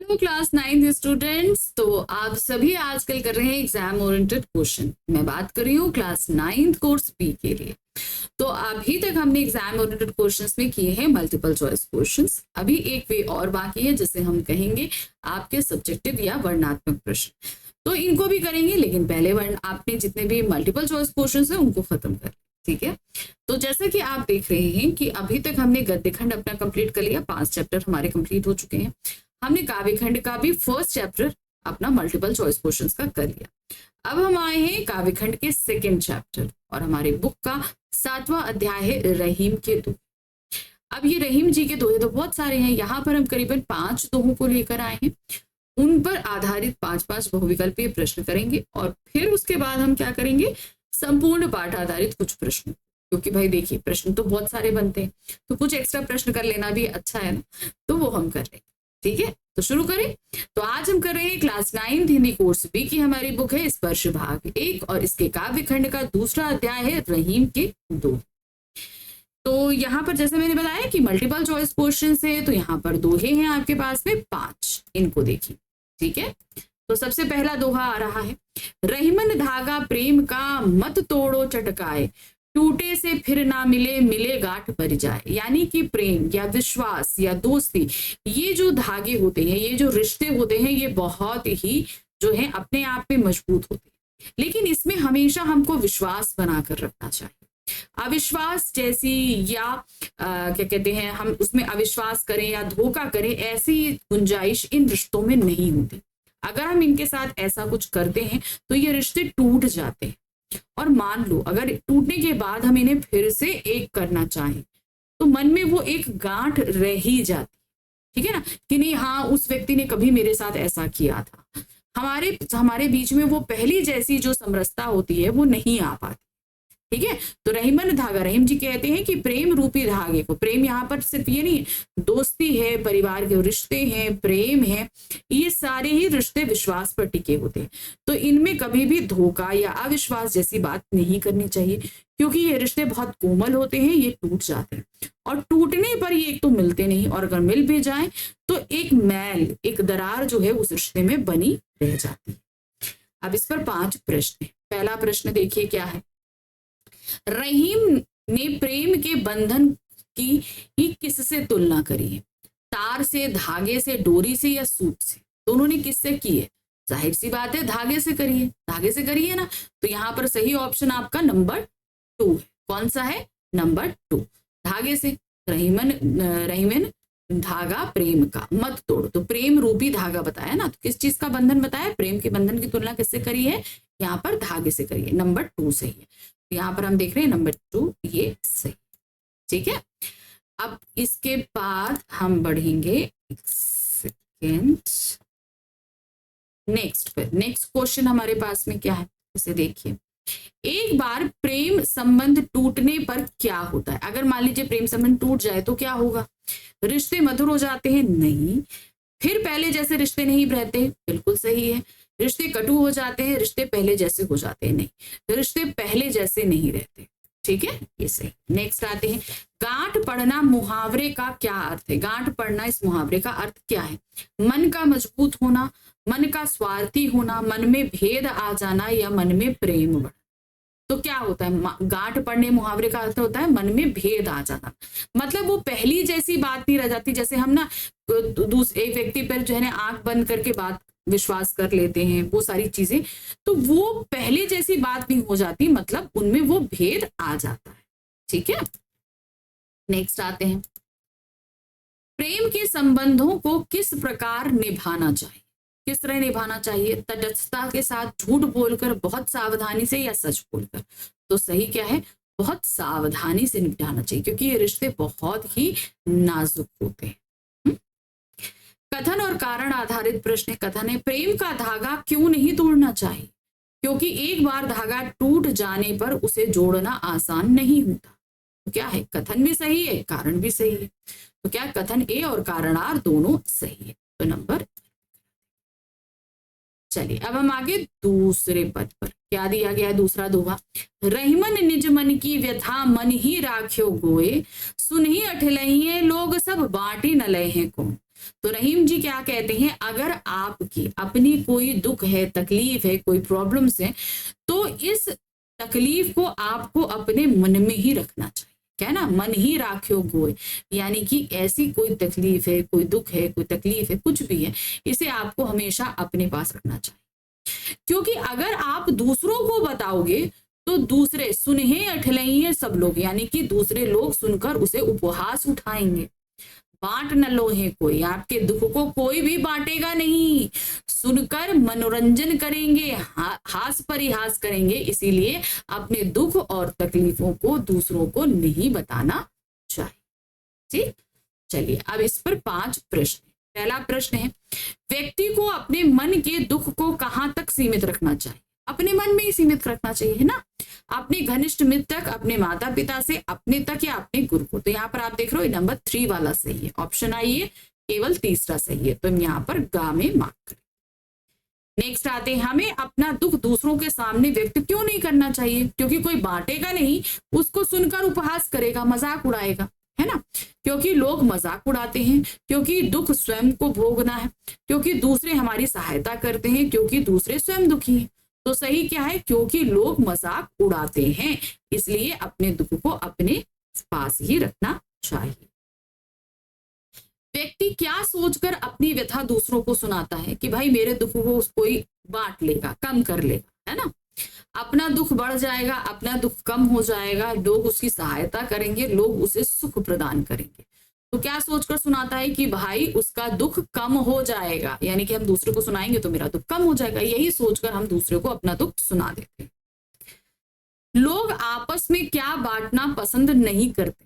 Hello class 9 students. तो आप सभी आजकल कर रहे हैं एग्जाम ओरिएंटेड क्वेश्चन। मैं बात कर रही हूँ क्लास 9 कोर्स बी के लिए। तो अभी तक हमने एग्जाम ओरिएंटेड क्वेश्चंस में किए हैं मल्टीपल चॉइस क्वेश्चंस। अभी एक वे और बाकी है जिसे हम कहेंगे आपके सब्जेक्टिव या वर्णनात्मक प्रश्न। तो इनको भी करेंगे, लेकिन पहले आपने जितने भी मल्टीपल चॉइस क्वेश्चन है उनको खत्म कर, ठीक है। तो जैसा कि आप देख रहे हैं कि अभी तक हमने गद्यखंड अपना कंप्लीट कर लिया, 5 चैप्टर हमारे कंप्लीट हो चुके हैं। हमने काव्यखंड का भी फर्स्ट चैप्टर अपना मल्टीपल चॉइस क्वेश्चंस का कर लिया। अब हम आए हैं काव्यखंड के सेकंड चैप्टर और हमारे बुक का 7वां अध्याय है रहीम के दोहे। अब ये रहीम जी के दोहे तो बहुत सारे हैं, यहाँ पर हम करीबन 5 दोहों को लेकर आए हैं। उन पर आधारित 5-5 बहुविकल्पीय प्रश्न करेंगे और फिर उसके बाद हम क्या करेंगे, संपूर्ण पाठ आधारित कुछ प्रश्न। क्योंकि भाई देखिए प्रश्न तो बहुत सारे बनते हैं, तो कुछ एक्स्ट्रा प्रश्न कर लेना भी अच्छा है ना, तो वो हम कर लेंगे, ठीक है। तो शुरू करें। तो आज हम कर रहे हैं क्लास 9 हिंदी कोर्स बी की हमारी बुक है स्पर्श भाग 1 और इसके काव्यखंड का दूसरा अध्याय है रहीम के दोहे। तो यहाँ पर जैसे मैंने बताया कि मल्टीपल चॉइस क्वेश्चन है, तो यहाँ पर दोहे हैं आपके पास में 5, इनको देखिए, ठीक है। तो सबसे पहला दोहा आ रहा है, रहीमन धागा प्रेम का मत तोड़ो चटकाए, टूटे से फिर ना मिले मिले गांठ भर जाए। यानी कि प्रेम या विश्वास या दोस्ती, ये जो धागे होते हैं, ये जो रिश्ते होते हैं, ये बहुत ही जो है अपने आप में मजबूत होते हैं, लेकिन इसमें हमेशा हमको विश्वास बनाकर रखना चाहिए। अविश्वास जैसी या क्या कहते हैं, हम उसमें अविश्वास करें या धोखा करें, ऐसी गुंजाइश इन रिश्तों में नहीं होती। अगर हम इनके साथ ऐसा कुछ करते हैं तो ये रिश्ते टूट जाते हैं। और मान लो अगर टूटने के बाद हम इन्हें फिर से एक करना चाहें तो मन में वो एक गांठ रह ही जाती, ठीक है ना, कि नहीं हाँ उस व्यक्ति ने कभी मेरे साथ ऐसा किया था। हमारे बीच में वो पहली जैसी जो समरसता होती है वो नहीं आ पाती, ठीक है। तो रहीमन धागा, रहीम जी कहते हैं कि प्रेम रूपी धागे को, प्रेम यहाँ पर सिर्फ ये नहीं है, दोस्ती है, परिवार के रिश्ते हैं, प्रेम है, ये सारे ही रिश्ते विश्वास पर टिके होते हैं। तो इनमें कभी भी धोखा या अविश्वास जैसी बात नहीं करनी चाहिए, क्योंकि ये रिश्ते बहुत कोमल होते हैं, ये टूट जाते हैं और टूटने पर ये एक तो मिलते नहीं, और अगर मिल भी जाए तो एक मैल, एक दरार जो है उस रिश्ते में बनी रह जाती है। अब इस पर 5 प्रश्न है। पहला प्रश्न देखिए क्या है, रहीम ने प्रेम के बंधन की ही किससे तुलना करी है, तार से, धागे से, डोरी से या सूत से। दोनों ने किससे की है, जाहिर सी बात है धागे से करी है, धागे से करी है ना। तो यहाँ पर सही ऑप्शन आपका नंबर 2 है। कौन सा है, नंबर 2, धागे से। रहीमन धागा प्रेम का मत तोड़ो, तो प्रेम रूपी धागा बताया ना, तो किस चीज का बंधन बताया, प्रेम के बंधन की तुलना किससे करी है, यहाँ पर धागे से करी है। नंबर 2 सही है। यहाँ पर हम देख रहे हैं नंबर 2 ये सही, ठीक है। अब इसके बाद हम बढ़ेंगे सेकेंड नेक्स्ट पे। नेक्स्ट क्वेश्चन हमारे पास में क्या है, इसे देखिए, एक बार प्रेम संबंध टूटने पर क्या होता है। अगर मान लीजिए प्रेम संबंध टूट जाए तो क्या होगा, रिश्ते मधुर हो जाते हैं, नहीं। फिर पहले जैसे रिश्ते नहीं रहते, बिल्कुल सही है। रिश्ते कटु हो जाते हैं, रिश्ते पहले जैसे हो जाते हैं, नहीं, रिश्ते पहले जैसे नहीं रहते, ठीक है, ये सही। नेक्स्ट आते हैं, गांठ पड़ना मुहावरे का क्या अर्थ है। गांठ पड़ना, इस मुहावरे का अर्थ क्या है, मन का मजबूत होना, मन का स्वार्थी होना, मन में भेद आ जाना या मन में प्रेम बढ़ना। तो क्या होता है, गांठ पड़ने मुहावरे का अर्थ होता है मन में भेद आ जाना, मतलब वो पहली जैसी बात नहीं रह जाती। जैसे हम ना एक व्यक्ति पर जो है ना आंख बंद करके बात विश्वास कर लेते हैं, वो सारी चीजें, तो वो पहले जैसी बात नहीं हो जाती, मतलब उनमें वो भेद आ जाता है, ठीक है। नेक्स्ट आते हैं, प्रेम के संबंधों को किस प्रकार निभाना चाहिए। किस तरह निभाना चाहिए, तटस्थता के साथ, झूठ बोलकर, बहुत सावधानी से या सच बोलकर। तो सही क्या है, बहुत सावधानी से निपटाना चाहिए, क्योंकि ये रिश्ते बहुत ही नाजुक होते हैं। कथन और कारण आधारित प्रश्न। कथन है, प्रेम का धागा क्यों नहीं तोड़ना चाहिए, क्योंकि एक बार धागा टूट जाने पर उसे जोड़ना आसान नहीं होता। तो क्या है, कथन भी सही है, कारण भी सही है। तो क्या कथन ए और कारण आर दोनों सही है, तो नंबर। चलिए अब हम आगे दूसरे पद पर, क्या दिया गया है दूसरा दोहा, रहीमन निज मन की व्यथा मन ही राख्यो गोए, सुनही अठलही लोग सब बांटी न लय हैं कौन। तो रहीम जी क्या कहते हैं, अगर आपकी अपनी कोई दुख है, तकलीफ है, कोई प्रॉब्लम्स है, तो इस तकलीफ को आपको अपने मन में ही रखना चाहिए। क्या है ना, मन ही राख्यो गोय, यानी कि ऐसी कोई तकलीफ है, कोई दुख है, कोई तकलीफ है, कुछ भी है, इसे आपको हमेशा अपने पास रखना चाहिए। क्योंकि अगर आप दूसरों को बताओगे तो दूसरे सुनहे अठलइये सब लोग, यानी कि दूसरे लोग सुनकर उसे उपहास उठाएंगे। बांट न लोहे कोई, आपके दुख को कोई भी बांटेगा नहीं, सुनकर मनोरंजन करेंगे, हास परिहास करेंगे। इसीलिए अपने दुख और तकलीफों को दूसरों को नहीं बताना चाहिए। ठीक, चलिए अब इस पर 5 प्रश्न। पहला प्रश्न है, व्यक्ति को अपने मन के दुख को कहां तक सीमित रखना चाहिए? अपने मन में ही सीमित रखना चाहिए, है ना, अपने घनिष्ठ मित्र तक, अपने माता पिता से, अपने तक या अपने गुरु को। तो यहाँ पर आप देख रहे हो नंबर 3 वाला सही है, ऑप्शन आई है, केवल तीसरा सही है, तो हम यहाँ पर गा में मार्क करें। नेक्स्ट आते हैं, हमें अपना दुख दूसरों के सामने व्यक्त क्यों नहीं करना चाहिए? क्योंकि कोई बांटेगा नहीं, उसको सुनकर उपहास करेगा, मजाक उड़ाएगा, है ना, क्योंकि लोग मजाक उड़ाते हैं, क्योंकि दुख स्वयं को भोगना है, क्योंकि दूसरे हमारी सहायता करते हैं, क्योंकि दूसरे स्वयं दुखी हैं। तो सही क्या है? क्योंकि लोग मजाक उड़ाते हैं, इसलिए अपने दुख को अपने पास ही रखना चाहिए। व्यक्ति क्या सोचकर अपनी व्यथा दूसरों को सुनाता है कि भाई मेरे दुख को कोई बांट लेगा, कम कर लेगा, है ना, अपना दुख बढ़ जाएगा, अपना दुख कम हो जाएगा, लोग उसकी सहायता करेंगे, लोग उसे सुख प्रदान करेंगे। तो क्या सोचकर सुनाता है कि भाई उसका दुख कम हो जाएगा, यानी कि हम दूसरे को सुनाएंगे तो मेरा दुख कम हो जाएगा, यही सोचकर हम दूसरे को अपना दुख सुना देते हैं। लोग आपस में क्या बांटना पसंद नहीं करते?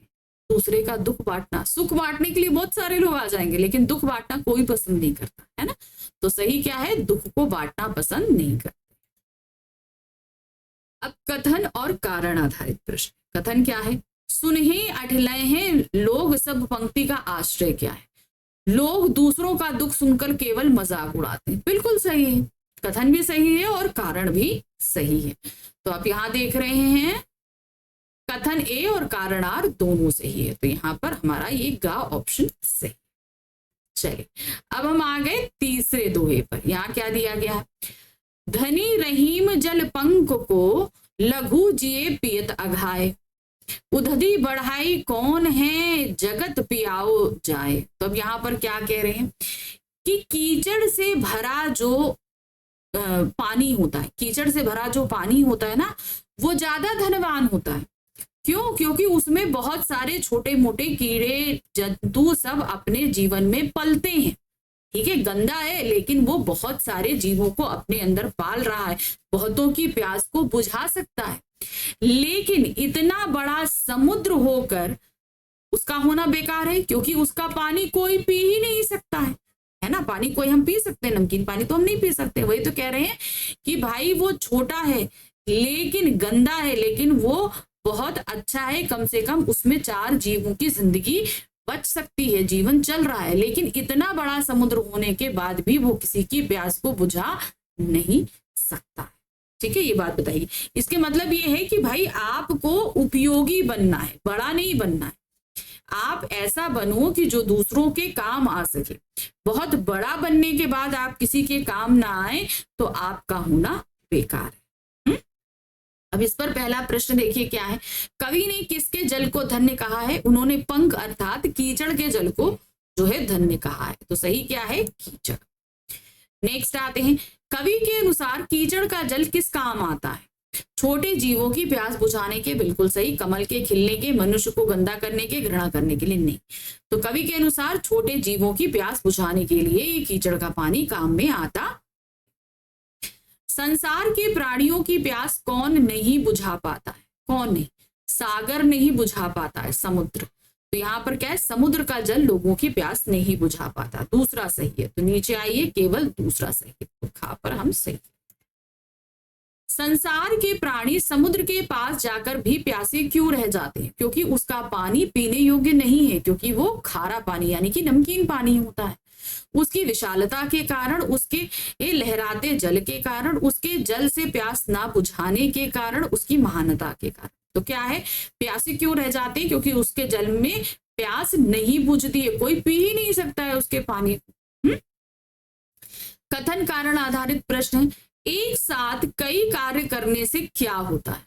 दूसरे का दुख बांटना। सुख बांटने के लिए बहुत सारे लोग आ जाएंगे, लेकिन दुख बांटना कोई पसंद नहीं करता, है ना। तो सही क्या है? दुख को बांटना पसंद नहीं करते। अब कथन और कारण आधारित प्रश्न। कथन क्या है? सुनहे अठलय हैं लोग सब पंक्ति का आश्रय क्या है? लोग दूसरों का दुख सुनकर केवल मजाक उड़ाते हैं। बिल्कुल सही है, कथन भी सही है और कारण भी सही है। तो आप यहां देख रहे हैं कथन ए और कारण आर दोनों सही है, तो यहां पर हमारा ये गा ऑप्शन सही। चलिए अब हम आ गए तीसरे दोहे पर। यहाँ क्या दिया गया है? धनी रहीम जल पंक को लघु जिए पियत अघाए, उधदी बढ़ाई कौन है जगत पियाओ जाए। तो अब यहाँ पर क्या कह रहे हैं कि कीचड़ से भरा जो पानी होता है, कीचड़ से भरा जो पानी होता है ना, वो ज्यादा धनवान होता है। क्यों? क्योंकि उसमें बहुत सारे छोटे मोटे कीड़े जंतु सब अपने जीवन में पलते हैं। ठीक है, गंदा है लेकिन वो बहुत सारे जीवों को अपने अंदर पाल रहा है, बहुतों की प्यास को बुझा सकता है। लेकिन इतना बड़ा समुद्र होकर उसका होना बेकार है, क्योंकि उसका पानी कोई पी ही नहीं सकता है ना। पानी कोई हम पी सकते हैं, नमकीन पानी तो हम नहीं पी सकते। वही तो कह रहे हैं कि भाई वो छोटा है लेकिन गंदा है, लेकिन वो बहुत अच्छा है, कम से कम उसमें 4 जीवों की जिंदगी बच सकती है, जीवन चल रहा है। लेकिन इतना बड़ा समुद्र होने के बाद भी वो किसी की प्यास को बुझा नहीं सकता। ठीक है, ये बात बताइए। इसके मतलब ये है कि भाई आपको उपयोगी बनना है, बड़ा नहीं बनना है। आप ऐसा बनो कि जो दूसरों के काम आ सके। बहुत बड़ा बनने के बाद आप किसी के काम ना आए तो आपका होना बेकार है। अब इस पर पहला प्रश्न देखिए क्या है? कवि ने किसके जल को धन्य कहा है? उन्होंने पंख अर्थात कीचड़ के जल को जो है धन्य कहा है। तो सही क्या है? कीचड़। नेक्स्ट आते हैं, कवि के अनुसार कीचड़ का जल किस काम आता है? छोटे जीवों की प्यास बुझाने के। बिल्कुल सही। कमल के खिलने के, मनुष्य को गंदा करने के, घृणा करने के लिए नहीं। तो कवि के अनुसार छोटे जीवों की प्यास बुझाने के लिए ये कीचड़ का पानी काम में आता। संसार के प्राणियों की प्यास कौन नहीं बुझा पाता है? कौन नहीं? सागर नहीं बुझा पाता है, समुद्र। तो यहाँ पर क्या है? समुद्र का जल लोगों की प्यास नहीं बुझा पाता। दूसरा सही है। तो नीचे आइए, केवल दूसरा सही है, तो खा पर हम सही। संसार के प्राणी समुद्र के पास जाकर भी प्यासे क्यों रह जाते हैं? क्योंकि उसका पानी पीने योग्य नहीं है, क्योंकि वो खारा पानी यानी कि नमकीन पानी होता है। उसकी विशालता के कारण, उसके लहराते जल के कारण, उसके जल से प्यास ना बुझाने के कारण, उसकी महानता के कारण। तो क्या है? प्यासे क्यों रह जाते हैं? क्योंकि उसके जल में प्यास नहीं बुझती है, कोई पी ही नहीं सकता है उसके पानी को। कथन कारण आधारित प्रश्न है, एक साथ कई कार्य करने से क्या होता है?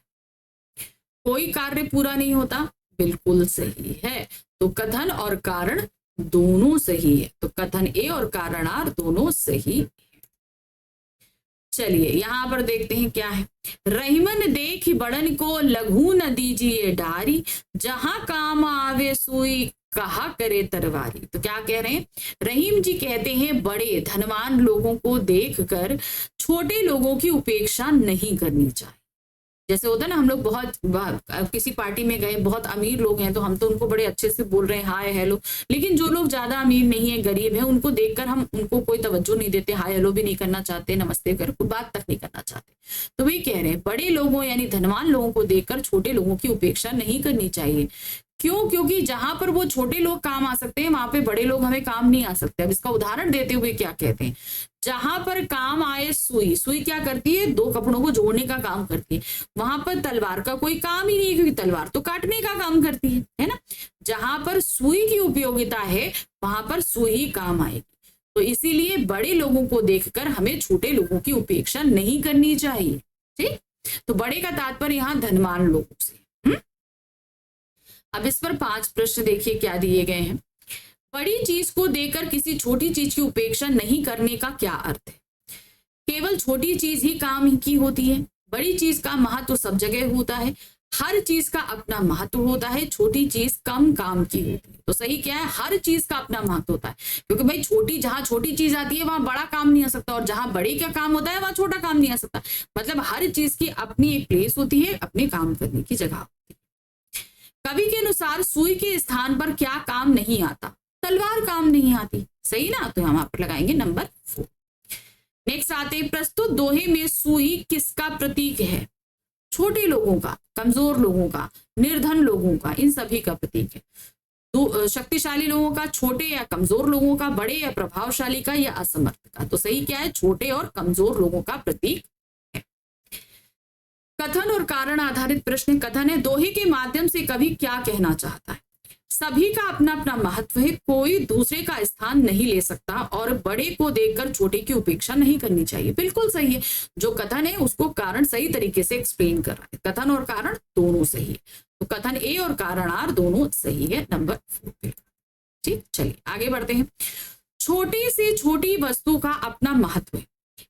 कोई कार्य पूरा नहीं होता, बिल्कुल सही है। तो कथन और कारण दोनों सही है, तो कथन ए और कारण आर दोनों सही है। चलिए यहां पर देखते हैं क्या है। रहीमन देख बड़न को लघु न दीजिए डारी, जहां काम आवे सुई कहा करे तरवारी। तो क्या कह रहे हैं, रहीम जी कहते हैं बड़े धनवान लोगों को देखकर छोटे लोगों की उपेक्षा नहीं करनी चाहिए। जैसे होता है ना, हम लोग बहुत किसी पार्टी में गए, बहुत अमीर लोग हैं तो हम तो उनको बड़े अच्छे से बोल रहे हैं हाय हेलो, लेकिन जो लोग ज्यादा अमीर नहीं है, गरीब है, उनको देखकर हम उनको कोई तवज्जो नहीं देते, हाय हेलो भी नहीं करना चाहते, नमस्ते कर कोई बात तक नहीं करना चाहते। तो वही कह रहे हैं बड़े लोगों यानी धनवान लोगों को देखकर छोटे लोगों की उपेक्षा नहीं करनी चाहिए। क्यों? क्योंकि जहां पर वो छोटे लोग काम आ सकते हैं वहां पे बड़े लोग हमें काम नहीं आ सकते। अब इसका उदाहरण देते हुए क्या कहते हैं, जहां पर काम आए सुई, सुई क्या करती है, दो कपड़ों को जोड़ने का काम करती है। वहां पर तलवार का कोई काम ही नहीं, क्योंकि तलवार तो काटने का काम करती है ना। जहां पर सुई की उपयोगिता है वहां पर सुई ही काम आएगी। तो इसीलिए बड़े लोगों को देखकर हमें छोटे लोगों की उपेक्षा नहीं करनी चाहिए। ठीक, तो बड़े का तात्पर्य यहाँ धनवान लोगों से। अब इस पर 5 प्रश्न देखिए क्या दिए गए हैं। बड़ी चीज को देखकर किसी छोटी चीज की उपेक्षा नहीं करने का क्या अर्थ है? केवल छोटी चीज ही काम की होती है, बड़ी चीज का महत्व सब जगह होता है, हर चीज का अपना महत्व होता है, छोटी चीज कम काम की होती है। तो सही क्या है, हर चीज का अपना महत्व होता है, क्योंकि भाई जहां छोटी चीज आती है वहां बड़ा काम नहीं आ सकता, और जहां बड़ी का काम होता है वहां छोटा काम नहीं आ सकता। मतलब हर चीज की अपनी एक प्लेस होती है, अपने काम करने की जगह होती है। कवि के अनुसार सुई के स्थान पर क्या काम नहीं आता? तलवार काम नहीं आती। सही ना, तो हम यहाँ पर लगाएंगे नंबर 4। नेक्स्ट आते, प्रस्तुत दोहे में सुई किसका प्रतीक है? छोटे लोगों का, कमजोर लोगों का, निर्धन लोगों का, इन सभी का प्रतीक है। शक्तिशाली लोगों का, छोटे या कमजोर लोगों का, बड़े या प्रभावशाली का, या असमर्थ का। तो सही क्या है, छोटे और कमजोर लोगों का प्रतीक है। कथन और कारण आधारित प्रश्न। कथन है, दोहे के माध्यम से कवि क्या कहना चाहता है? सभी का अपना अपना महत्व है, कोई दूसरे का स्थान नहीं ले सकता, और बड़े को देखकर छोटे की उपेक्षा नहीं करनी चाहिए। बिल्कुल सही है, जो कथन है उसको कारण सही तरीके से एक्सप्लेन कर रहा है। कथन और कारण दोनों सही है, तो कथन ए और कारण आर दोनों सही है, नंबर 4 पे। ठीक, चलिए आगे बढ़ते हैं। छोटी से छोटी वस्तु का अपना महत्व है,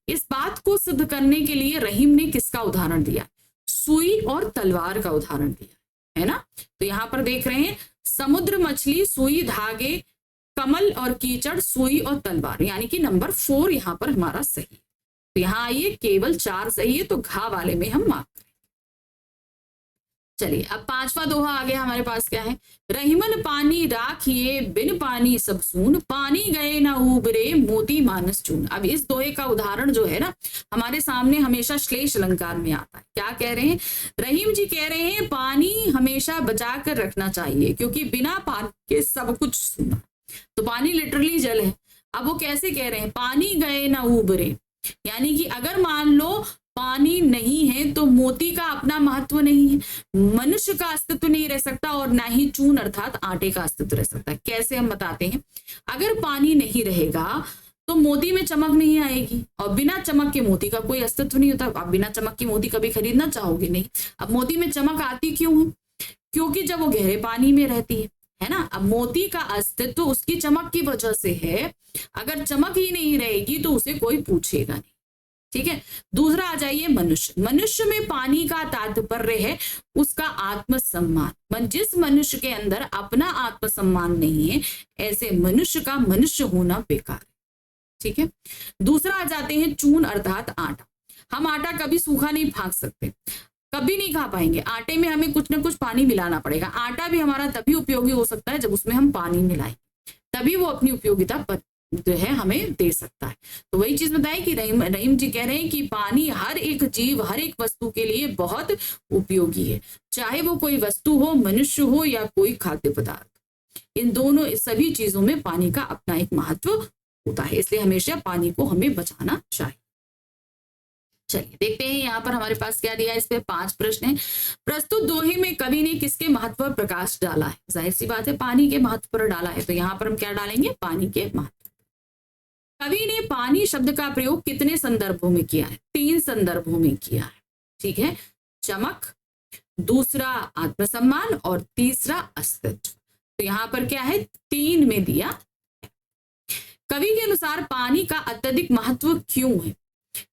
इस बात को सिद्ध करने के लिए रहीम ने किसका उदाहरण दिया? सुई और तलवार का उदाहरण दिया है ना। तो यहां पर देख रहे हैं, समुद्र, मछली, सुई, धागे, कमल और कीचड़, सुई और तलवार, यानी कि नंबर 4 यहां पर हमारा सही है। तो यहां आइए, केवल 4 सही है, तो घा वाले में हम मार्क करेंगे। चलिए अब 5वां दोहा आ गया हमारे पास। क्या है? रहीमन पानी राखिए बिन पानी सब सून, पानी गए ना उबरे मोती मानस चून। अब इस दोहे का उदाहरण जो है ना हमारे सामने हमेशा श्लेष अलंकार में आता है। क्या कह रहे हैं? रहीम जी कह रहे हैं पानी हमेशा बचा कर रखना चाहिए, क्योंकि बिना पानी के सब कुछ सूना। तो पानी लिटरली जल है। अब वो कैसे कह रहे हैं? पानी गए ना उबरे, यानी कि अगर मान लो पानी नहीं है तो मोती का अपना महत्व नहीं है, मनुष्य का अस्तित्व नहीं रह सकता, और ना ही चून अर्थात आटे का अस्तित्व रह सकता है। कैसे हम बताते हैं। अगर पानी नहीं रहेगा तो मोती में चमक नहीं आएगी, और बिना चमक के मोती का कोई अस्तित्व नहीं होता। आप बिना चमक की मोती कभी खरीदना चाहोगे नहीं। अब मोती में चमक आती क्यों है? क्योंकि जब वो गहरे पानी में रहती है ना। अब मोती का अस्तित्व उसकी चमक की वजह से है, अगर चमक ही नहीं रहेगी तो उसे कोई पूछेगा नहीं। ठीक है। दूसरा आ जाइए मनुष्य। मनुष्य में पानी का तात्पर्य है उसका आत्मसम्मान। जिस मनुष्य के अंदर अपना आत्मसम्मान नहीं है, ऐसे मनुष्य का मनुष्य होना बेकार है। ठीक है। दूसरा आ जाते हैं चून अर्थात आटा। हम आटा कभी सूखा नहीं फाँक सकते, कभी नहीं खा पाएंगे। आटे में हमें कुछ ना कुछ पानी मिलाना पड़ेगा। आटा भी हमारा तभी उपयोगी हो सकता है जब उसमें हम पानी मिलाएं, तभी वो अपनी उपयोगिता जो है हमें दे सकता है। तो वही चीज बताए कि रहीम जी कह रहे हैं कि पानी हर एक जीव, हर एक वस्तु के लिए बहुत उपयोगी है, चाहे वो कोई वस्तु हो, मनुष्य हो, या कोई खाद्य पदार्थ। इन दोनों सभी चीजों में पानी का अपना एक महत्व होता है, इसलिए हमेशा पानी को हमें बचाना चाहिए। चलिए देखते हैं यहाँ पर हमारे पास क्या दिया है। इस पे 5 प्रश्न हैं। प्रस्तुत दोहे में कवि ने किसके महत्व पर प्रकाश डाला है? जाहिर सी बात है पानी के महत्व पर डाला है, तो यहाँ पर हम क्या डालेंगे? पानी के महत्व। कवि ने पानी शब्द का प्रयोग कितने संदर्भों में किया है? 3 संदर्भों में किया है। ठीक है, चमक, दूसरा आत्मसम्मान और तीसरा अस्तित्व। तो यहाँ पर क्या है? 3 में दिया। कवि के अनुसार पानी का अत्यधिक महत्व क्यों है?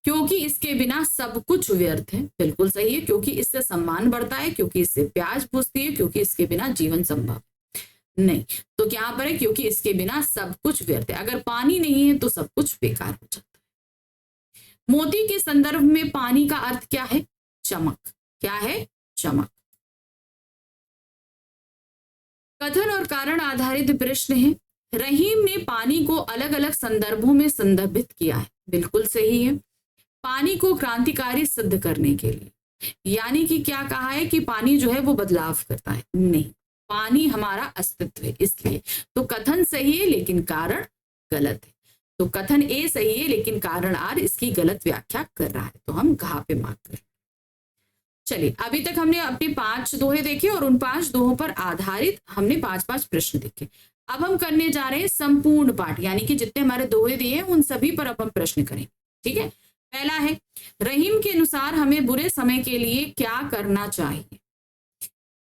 क्योंकि इसके बिना सब कुछ व्यर्थ है। बिल्कुल सही है, क्योंकि इससे सम्मान बढ़ता है, क्योंकि इससे प्यास बुझती है, क्योंकि इसके बिना जीवन संभव नहीं। तो यहाँ पर है क्योंकि इसके बिना सब कुछ व्यर्थ है। अगर पानी नहीं है तो सब कुछ बेकार हो जाता है। मोती के संदर्भ में पानी का अर्थ क्या है? चमक। क्या है? चमक। कथन और कारण आधारित प्रश्न है। रहीम ने पानी को अलग अलग संदर्भों में संदर्भित किया है। बिल्कुल सही है। पानी को क्रांतिकारी सिद्ध करने के लिए, यानी कि क्या कहा है कि पानी जो है वो बदलाव करता है? नहीं, पानी हमारा अस्तित्व है, इसलिए। तो कथन सही है लेकिन कारण गलत है। तो कथन ए सही है लेकिन कारण आर इसकी गलत व्याख्या कर रहा है, तो हम घा पे मार्क करें। चलिए, अभी तक हमने अपने 5 दोहे देखे और उन 5 दोहों पर आधारित हमने 5-5 प्रश्न देखे। अब हम करने जा रहे हैं संपूर्ण पाठ, यानी कि जितने हमारे दोहे दिए हैं उन सभी पर अब हम प्रश्न करें। ठीक है, पहला है, रहीम के अनुसार हमें बुरे समय के लिए क्या करना चाहिए?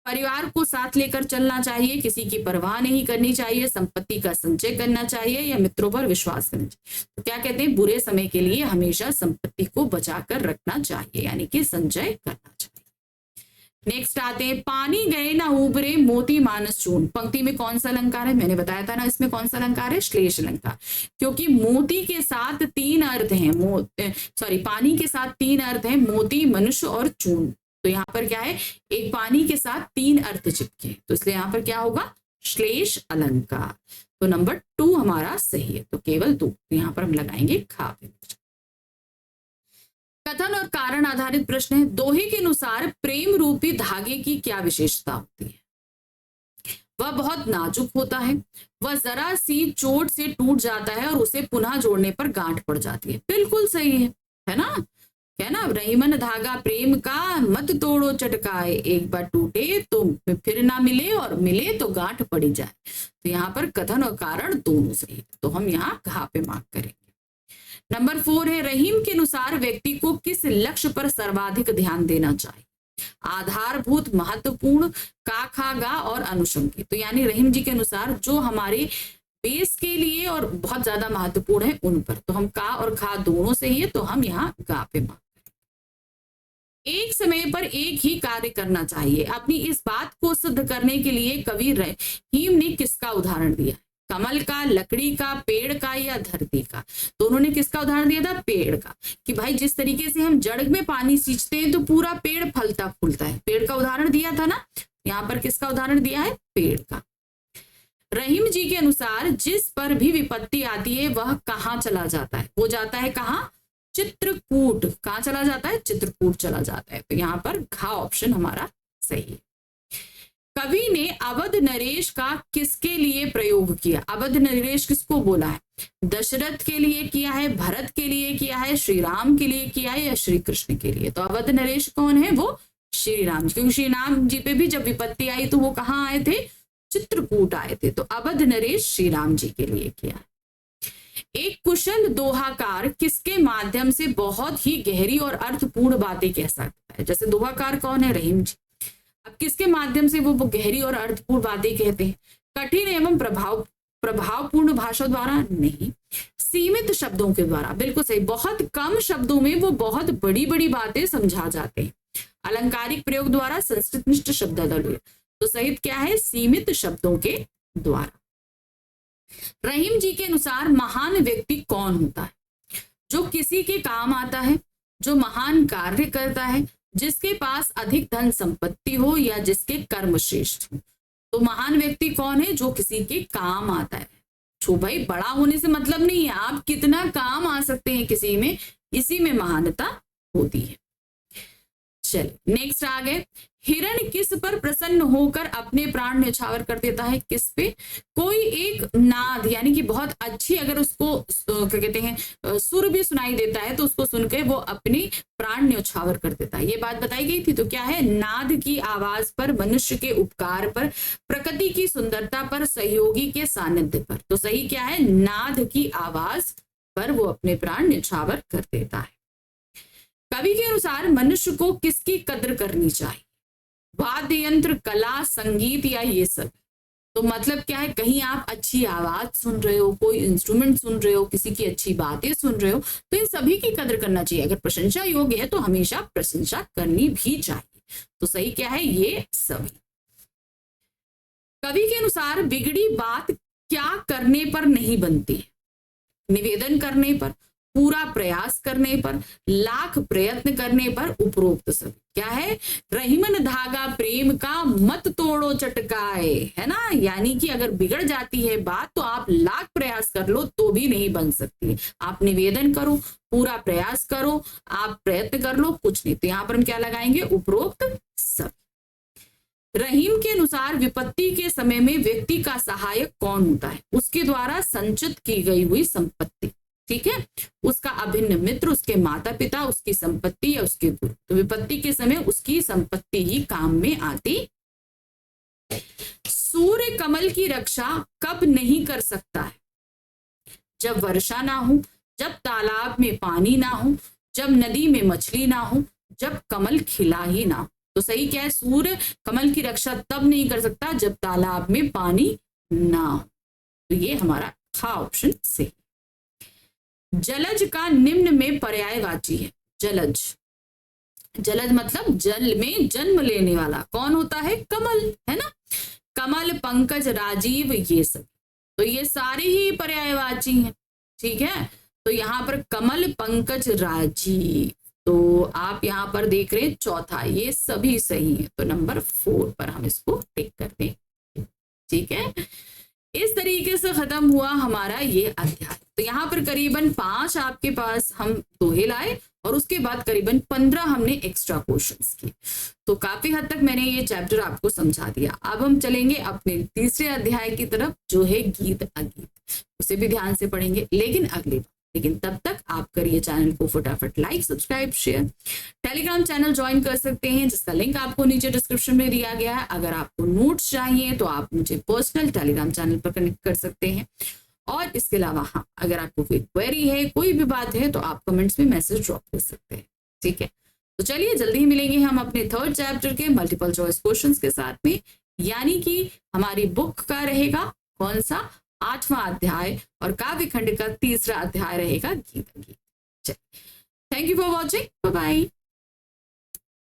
परिवार को साथ लेकर चलना चाहिए, किसी की परवाह नहीं करनी चाहिए, संपत्ति का संचय करना चाहिए या मित्रों पर विश्वास करना चाहिए। तो क्या कहते हैं? बुरे समय के लिए हमेशा संपत्ति को बचाकर रखना चाहिए, यानी कि संचय करना चाहिए। नेक्स्ट आते हैं, पानी गए ना उबरे मोती मानस चूर्ण। पंक्ति में कौन सा अलंकार है? मैंने बताया था ना, इसमें कौन सा अलंकार है? श्लेष अलंकार। क्योंकि मोती के साथ 3 अर्थ हैं, पानी के साथ 3 अर्थ हैं, मोती, मनुष्य और चूर्ण। तो यहाँ पर क्या है? एक पानी के साथ 3 अर्थ चिपके, तो इसलिए यहाँ पर क्या होगा? श्लेष अलंकार। तो नंबर 2 हमारा सही है, तो केवल 2। तो यहाँ पर हम लगाएंगे खा पे। कथन और कारण आधारित प्रश्न है। दोहे के अनुसार प्रेम रूपी धागे की क्या विशेषता होती है? वह बहुत नाजुक होता है, वह जरा सी चोट से टूट जाता है और उसे पुनः जोड़ने पर गांठ पड़ जाती है। बिल्कुल सही है ना? क्या ना, रहीमन धागा प्रेम का मत तोड़ो चटकाए, एक बार टूटे तो फिर ना मिले और मिले तो गांठ पड़ी जाए। तो यहाँ पर कथन और कारण दोनों सही है, तो हम यहाँ घा पे मार्क करेंगे। नंबर 4 है, रहीम के अनुसार व्यक्ति को किस लक्ष्य पर सर्वाधिक ध्यान देना चाहिए? आधारभूत, महत्वपूर्ण, का, खा, गा और अनुषंगी। तो यानी रहीम जी के अनुसार जो हमारे बेस के लिए और बहुत ज्यादा महत्वपूर्ण है उन पर। तो हम का और खा दोनों सही है, तो हम यहाँ गा पे मार्क करेंगे। एक समय पर एक ही कार्य करना चाहिए। अपनी इस बात को सिद्ध करने के लिए कवि रहीम ने किसका उदाहरण दिया? कमल का, लकड़ी का, पेड़ का या धरती का? तो उन्होंने किसका उदाहरण दिया था? पेड़ का। कि भाई जिस तरीके से हम जड़ में पानी सींचते हैं तो पूरा पेड़ फलता फूलता है, पेड़ का उदाहरण दिया था ना। यहाँ पर किसका उदाहरण दिया है? पेड़ का। रहीम जी के अनुसार जिस पर भी विपत्ति आती है वह कहाँ चला जाता है? वो जाता है कहाँ? चित्रकूट। कहाँ चला जाता है? चित्रकूट चला जाता है। तो यहाँ पर घा ऑप्शन हमारा सही है। कवि ने अवध नरेश का किसके लिए प्रयोग किया? अवध नरेश किसको बोला है? दशरथ के लिए किया है, भरत के लिए किया है, श्री राम के लिए किया है या श्री कृष्ण के लिए? तो अवध नरेश कौन है? वो श्री राम जी। क्योंकि श्री राम जी पे भी जब विपत्ति आई तो वो कहाँ आए थे? चित्रकूट आए थे। तो अवध नरेश श्री राम जी के लिए किया है। एक कुशल दोहाकार किसके माध्यम से बहुत ही गहरी और अर्थपूर्ण बातें कह सकता है? जैसे दोहाकार कौन है? रहीम जी। अब किसके माध्यम से वो गहरी और अर्थपूर्ण बातें कहते हैं? कठिन एवं प्रभावपूर्ण भाषा द्वारा? नहीं, सीमित शब्दों के द्वारा। बिल्कुल सही। बहुत कम शब्दों में वो बहुत बड़ी बड़ी बातें समझा जाते हैं। अलंकारिक प्रयोग द्वारा, संस्कृतनिष्ठ शब्दावली। तो सही क्या है? सीमित शब्दों के द्वारा। रहीम जी के अनुसार महान व्यक्ति कौन होता है? जो किसी के काम आता है, जो महान कार्य करता है, जिसके पास अधिक धन संपत्ति हो या जिसके कर्म श्रेष्ठ हो। तो महान व्यक्ति कौन है? जो किसी के काम आता है। छो भाई, बड़ा होने से मतलब नहीं है, आप कितना काम आ सकते हैं किसी में, इसी में महानता होती है। चलिए नेक्स्ट आ गए। हिरण किस पर प्रसन्न होकर अपने प्राण न्यौछावर कर देता है? किस पे? कोई एक नाद यानी कि बहुत अच्छी अगर उसको क्या कहते हैं सुर भी सुनाई देता है तो उसको सुनकर वो अपनी प्राण न्यौछावर कर देता है। ये बात बताई गई थी। तो क्या है? नाद की आवाज पर, मनुष्य के उपकार पर, प्रकृति की सुंदरता पर, सहयोगी के सानिध्य पर। तो सही क्या है? नाद की आवाज पर वो अपने प्राण न्यौछावर कर देता है। कवि के अनुसार मनुष्य को किसकी कद्र करनी चाहिए? वाद्य यंत्र, कला, संगीत या ये सब? तो मतलब क्या है? कहीं आप अच्छी आवाज सुन रहे हो, कोई इंस्ट्रूमेंट सुन रहे हो, किसी की अच्छी बातें सुन रहे हो, तो इन सभी की कद्र करना चाहिए। अगर प्रशंसा योग्य है तो हमेशा प्रशंसा करनी भी चाहिए। तो सही क्या है? ये सभी। कवि के अनुसार बिगड़ी बात क्या करने पर नहीं बनती? निवेदन करने पर, पूरा प्रयास करने पर, लाख प्रयत्न करने पर, उपरोक्त सभी। क्या है? रहीमन धागा प्रेम का मत तोड़ो चटकाए, है ना? यानी कि अगर बिगड़ जाती है बात तो आप लाख प्रयास कर लो तो भी नहीं बन सकती। आप निवेदन करो, पूरा प्रयास करो, आप प्रयत्न कर लो, कुछ नहीं। तो यहां पर हम क्या लगाएंगे? उपरोक्त सभी। रहीम के अनुसार विपत्ति के समय में व्यक्ति का सहायक कौन होता है? उसके द्वारा संचित की गई हुई संपत्ति, ठीक है, उसका अभिन्न मित्र, उसके माता पिता, उसकी संपत्ति या उसके गुरु। तो विपत्ति के समय उसकी संपत्ति ही काम में आती। सूर्य कमल की रक्षा कब नहीं कर सकता है? जब वर्षा ना हो, जब तालाब में पानी ना हो, जब नदी में मछली ना हो, जब कमल खिला ही ना हो। तो सही क्या है? सूर्य कमल की रक्षा तब नहीं कर सकता जब तालाब में पानी ना हो। तो ये हमारा था ऑप्शन सी। जलज का निम्न में पर्यायवाची है। जलज, जलज मतलब जल में जन्म लेने वाला कौन होता है? कमल, है ना? कमल, पंकज, राजीव, ये सब। तो ये सारे ही पर्यायवाची हैं, ठीक है। तो यहाँ पर कमल, पंकज, राजीव, तो आप यहाँ पर देख रहे हैं चौथा, ये सभी सही है। तो नंबर 4 पर हम इसको टिक कर दें, ठीक है। इस तरीके से खत्म हुआ हमारा ये अध्याय। तो यहाँ पर करीबन 5 आपके पास हम दोहे लाए और उसके बाद करीबन 15 हमने एक्स्ट्रा क्वेश्चंस किए। तो काफी हद तक मैंने ये चैप्टर आपको समझा दिया। अब हम चलेंगे अपने तीसरे अध्याय की तरफ जो है गीत अगीत। उसे भी ध्यान से पढ़ेंगे लेकिन अगली बार। लेकिन तब तक आप करिए चैनल को फटाफट like, subscribe, share. Telegram channel join कर सकते हैं जिसका लिंक आपको नीचे डिस्क्रिप्शन में दिया गया है। अगर आपको नोट्स चाहिए तो आप मुझे पर्सनल टेलीग्राम चैनल पर कनेक्ट कर सकते हैं। और इसके अलावा हाँ, अगर आपको कोई क्वेरी है, कोई भी बात है तो आप कमेंट्स में मैसेज ड्रॉप कर सकते हैं, ठीक है। तो चलिए जल्दी ही मिलेंगे हम अपने 3rd चैप्टर के मल्टीपल चॉइस क्वेश्चंस के साथ में, यानी कि हमारी बुक का रहेगा कौन सा? 8वां अध्याय और काव्य खंड का 3रा अध्याय रहेगा गीत गीत। Thank you for watching, bye bye.